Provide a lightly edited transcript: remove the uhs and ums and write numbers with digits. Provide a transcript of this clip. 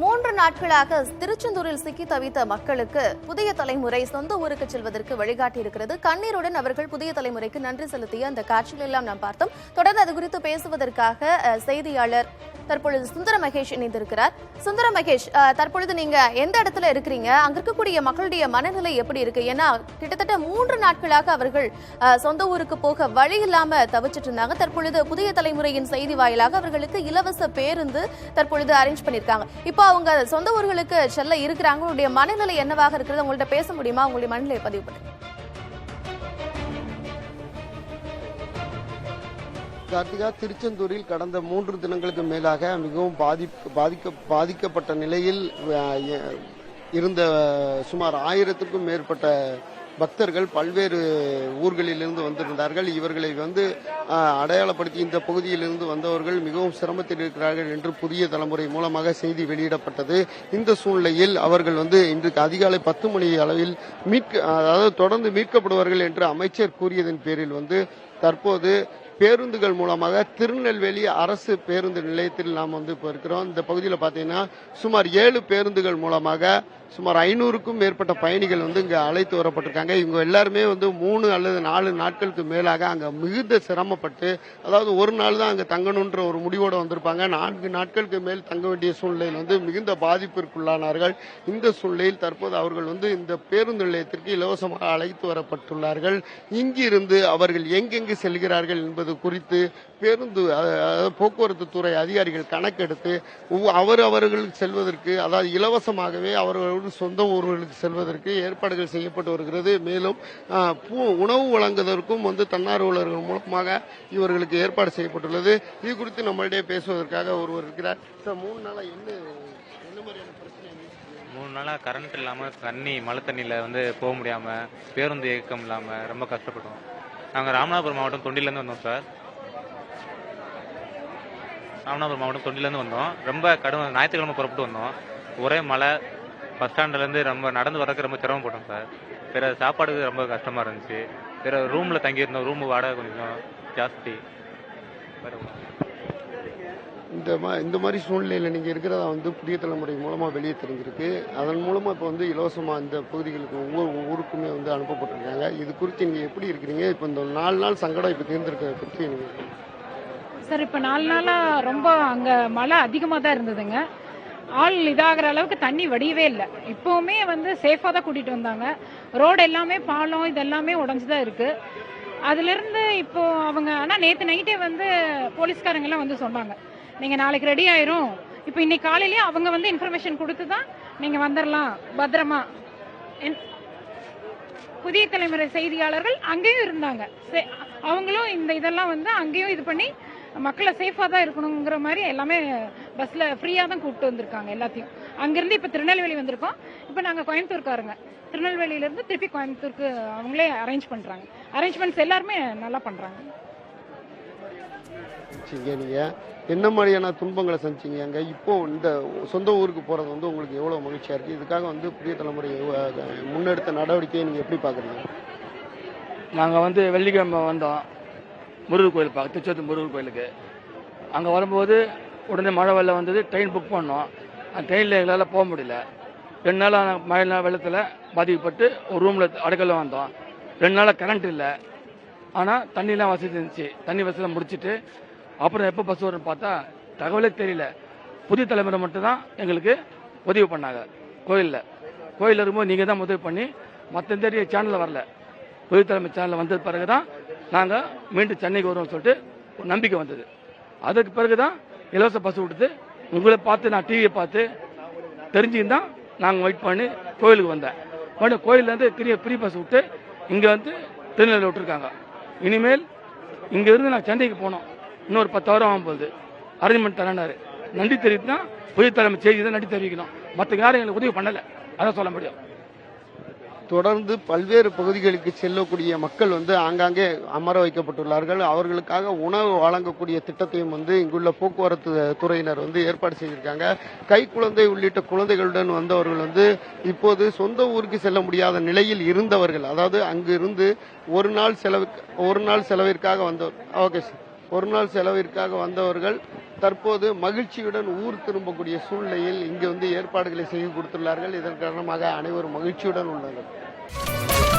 3 நாட்களாக திருச்செந்தூரில் சிக்கி தவித்த மக்களுக்கு புதிய தலைமுறை சொந்த ஊருக்கு செல்வதற்கு வழிகாட்டியிருக்கிறது. கண்ணீருடன் அவர்கள் புதிய தலைமுறைக்கு நன்றி செலுத்திய அந்த காட்சிகள் எல்லாம் நாம் பார்த்தோம். தொடர்ந்து அது குறித்து பேசுவதற்காக செய்தியாளர் தற்பொழுது சுந்தர மகேஷ் இணைந்திருக்கிறார். சுந்தர மகேஷ், தற்பொழுது நீங்க எந்த இடத்துல இருக்கிறீங்க? அங்க இருக்கக்கூடிய மக்களுடைய மனநிலை எப்படி இருக்கு? ஏன்னா கிட்டத்தட்ட 3 நாட்களாக அவர்கள் சொந்த ஊருக்கு போக வழி இல்லாம தவிச்சிட்டு இருந்தாங்க. தற்பொழுது புதிய தலைமுறையின் செய்தி வாயிலாக அவர்களுக்கு இலவச பேருந்து தற்பொழுது அரேஞ்ச் பண்ணிருக்காங்க. இப்போ அவங்க சொந்த ஊர்களுக்கு செல்ல இருக்கிறாங்க. உங்களுடைய மனநிலை என்னவாக இருக்கிறது? உங்கள்ட்ட பேச முடியுமா? உங்களுடைய மனநிலையை பதிவு பண்ணுங்க. கார்த்திகா, திருச்செந்தூரில் கடந்த 3 தினங்களுக்கு மேலாக மிகவும் பாதிக்கப்பட்ட நிலையில் இருந்த சுமார் 1000க்கும் மேற்பட்ட பக்தர்கள் பல்வேறு ஊர்களிலிருந்து வந்திருந்தார்கள். இவர்களை அடையாளப்படுத்தி இந்த பகுதியிலிருந்து வந்தவர்கள் மிகவும் சிரமத்தில் இருக்கிறார்கள் என்று புதிய தலைமுறை மூலமாக செய்தி வெளியிடப்பட்டது. இந்த சூழ்நிலையில் அவர்கள் இன்றைக்கு அதிகாலை 10 மணி அளவில் தொடர்ந்து மீட்கப்படுவார்கள் என்று அமைச்சர் கூறியதன் பேரில் தற்போது பேருந்துகள் மூலமாக திருநெல்வேலி அரசு பேருந்து நிலையத்தில் நாம் இப்போ இருக்கிறோம். இந்த பகுதியில் பார்த்தீங்கன்னா சுமார் 7 பேருந்துகள் மூலமாக சுமார் 500க்கும் மேற்பட்ட பயணிகள் இங்கே அழைத்து வரப்பட்டிருக்காங்க. இவங்க எல்லாருமே 3 அல்லது 4 நாட்களுக்கு மேலாக அங்கே மிகுந்த சிரமப்பட்டு, அதாவது ஒரு நாள் தான் அங்கே தங்கணுன்ற ஒரு முடிவோடு வந்திருப்பாங்க. 4 நாட்களுக்கு மேல் தங்க வேண்டிய சூழ்நிலையில் மிகுந்த பாதிப்பிற்குள்ளானார்கள். இந்த சூழ்நிலையில் தற்போது அவர்கள் இந்த பேருந்து நிலையத்திற்கு இலவசமாக அழைத்து வரப்பட்டுள்ளார்கள். இங்கிருந்து அவர்கள் எங்கெங்கு செல்கிறார்கள் என்பது குறித்து பேருந்து போக்குவரத்து துறை அதிகாரிகள் கணக்கெடுத்து அவர்களுக்கு செல்வதற்கு, அதாவது இலவசமாகவே அவர்கள் சொந்த ஊர்களுக்கு செல்வதற்கு ஏற்பாடுகள் செய்யப்பட்டு வருகிறது. மேலும் உணவு வழங்குவதற்கும் தன்னார்வலர்கள் மூலமாக இவர்களுக்கு ஏற்பாடு செய்யப்பட்டுள்ளது. இது குறித்து நம்மளிடையே பேசுவதற்காக ஒருவர் இருக்கிறார். 3 நாளா என்ன மாதிரியான பிரச்சனை? 3 நாளா கரண்ட் இல்லாம மழை தண்ணியில போக முடியாம, பேருந்து இயக்கம் இல்லாம ரொம்ப கஷ்டப்பட்டோம். நாங்கள் ராமநாதபுரம் மாவட்டம் தொண்டிலேருந்து வந்தோம் சார். ராமநாதபுரம் மாவட்டம் தொண்டிலேருந்து வந்தோம். ரொம்ப கடும் ஞாயிற்றுக்கிழமை புறப்பட்டு வந்தோம். ஒரே மழை. பஸ் ஸ்டாண்ட்லேருந்து ரொம்ப நடந்து வரதுக்கு ரொம்ப சிரமப்பட்டோம் சார். வேறு சாப்பாடுக்கு ரொம்ப கஷ்டமாக இருந்துச்சு. வேறு ரூமில் தங்கியிருந்தோம். ரூமு வாடகை கொஞ்சம் ஜாஸ்தி. இந்த மாதிரி சூழ்நிலையில் நீங்கள் இருக்கிறதா புதிய தலைமுறை மூலமாக வெளியே தெரிஞ்சிருக்கு. அதன் மூலமாக இப்போ இலவசமாக இந்த பகுதிகளுக்கு ஒவ்வொரு ஊருக்குமே அனுப்பப்பட்டிருக்காங்க. இது குறித்து நீங்கள் எப்படி இருக்கிறீங்க? இப்போ இந்த 4 நாள் சங்கடம் இப்போ தேர்ந்தெடுக்க பற்றி நீங்கள் சார், இப்போ 4 நாளாக ரொம்ப அங்கே மழை அதிகமாக தான் இருந்ததுங்க. ஆள் இதாகிற அளவுக்கு தண்ணி வடியவே இல்லை. இப்போவுமே சேஃபாக தான் கூட்டிகிட்டு வந்தாங்க. ரோடு எல்லாமே பாலம் இதெல்லாமே உடஞ்சி தான் இருக்குது. அதுலேருந்து இப்போ அவங்க ஆனால் நேற்று நைட்டே போலீஸ்காரங்கெல்லாம் சொன்னாங்க, நீங்கள் நாளைக்கு ரெடி ஆயிரும். இப்போ இன்னைக்கு காலையிலேயே அவங்க இன்ஃபர்மேஷன் கொடுத்து தான் நீங்கள் வந்துடலாம் பத்திரமா. புதிய தலைமுறை செய்தியாளர்கள் அங்கேயும் இருந்தாங்க. அவங்களும் இதெல்லாம் அங்கேயும் இது பண்ணி மக்களை சேஃபாக தான் இருக்கணுங்கிற மாதிரி எல்லாமே பஸ்ஸில் ஃப்ரீயாக தான் கூப்பிட்டு வந்திருக்காங்க எல்லாத்தையும். அங்கேருந்து இப்போ திருநெல்வேலி வந்திருக்கோம். இப்போ நாங்கள் கோயம்புத்தூர்காரங்க. திருநெல்வேலியிலேருந்து திருப்பி கோயம்புத்தூருக்கு அவங்களே அரேஞ்ச் பண்ணுறாங்க. அரேஞ்ச்மெண்ட்ஸ் எல்லாருமே நல்லா பண்ணுறாங்க. நீங்க என்ன மாதிரியான துன்பங்களை சந்திச்சீங்க அங்க? இப்போ இந்த சொந்த ஊருக்கு போறது உங்களுக்கு எவ்வளவு மகிழ்ச்சியா இருக்கு? இதுக்காக புதிய தலைமுறை முன்னெடுத்த நடவடிக்கையை நீங்க எப்படி பாக்குறீங்க? நாங்க வெள்ளிக்கிழமை வந்தோம் முருகர் கோயில் பார்க்க, திருச்செந்தூர் முருகர் கோயிலுக்கு. அங்கே வரும்போது உடனே மழை வெள்ளம் வந்தது. ட்ரெயின் புக் பண்ணோம். அந்த ட்ரெயினில் எங்களால் போக முடியல. 2 நாளாக மழை வெள்ளத்தில் பாதிக்கப்பட்டு ஒரு ரூமில் அடைக்கல வந்தோம். 2 நாளாக கரண்ட் இல்லை. ஆனால் தண்ணிலாம் வசதி இருந்துச்சு. தண்ணி வசதியில் முடிச்சுட்டு அப்புறம் எப்போ பஸ் வரும்னு பார்த்தா தகவலே தெரியல. புதிய தலைமுறை மட்டும்தான் எங்களுக்கு உதவி பண்ணாங்க. கோயிலில் இருக்கும்போது நீங்கள் தான் உதவி பண்ணி, மற்ற எந்த சேனலில் வரல. புதிய தலைமை சேனலில் வந்தது பிறகு தான் நாங்கள் மீண்டும் சென்னைக்கு வருவோம்னு சொல்லிட்டு ஒரு நம்பிக்கை வந்தது. அதுக்கு பிறகு தான் இலவச பஸ் விட்டுது. உங்களை பார்த்து நான் டிவியை பார்த்து தெரிஞ்சுதான் நாங்கள் வெயிட் பண்ணி கோயிலுக்கு வந்தேன். கோயிலேருந்து ஃப்ரீ பஸ் விட்டு இங்கே திருநெல்வேலி விட்டுருக்காங்க. இனிமேல் இங்கேருந்து நான் சென்னைக்கு போனோம். இன்னொரு 10 வாரம் ஆகும் போகுது. அரேஞ்ச்மெண்ட் தரேன்னாரு. நன்றி தெரிவித்து தான் புதிய தலைமை செய்தி தான் நன்றி தெரிவிக்கணும். மற்ற யாரும் எங்களுக்கு உதவி பண்ணலை, அதான் சொல்ல முடியும். தொடர்ந்து பல்வேறு பகுதிகளுக்கு செல்லக்கூடிய மக்கள் ஆங்காங்கே அமர வைக்கப்பட்டுள்ளார்கள். அவர்களுக்காக உணவு வழங்கக்கூடிய திட்டத்தையும் இங்குள்ள போக்குவரத்து துறையினர் ஏற்பாடு செய்திருக்காங்க. கைக்குழந்தை உள்ளிட்ட குழந்தைகளுடன் வந்தவர்கள் இப்போது சொந்த ஊருக்கு செல்ல முடியாத நிலையில் இருந்தவர்கள், அதாவது அங்கு இருந்து ஒரு நாள் செலவிற்காக வந்தவர். Okay sir. ஒரு நாள் செலவிற்காக வந்தவர்கள் தற்போது மகிழ்ச்சியுடன் ஊர் திரும்பக்கூடிய சூழ்நிலையில் இங்கு வந்து ஏற்பாடுகளை செய்து கொடுத்துள்ளார்கள். இதன் காரணமாக அனைவரும் மகிழ்ச்சியுடன் உள்ளனர்.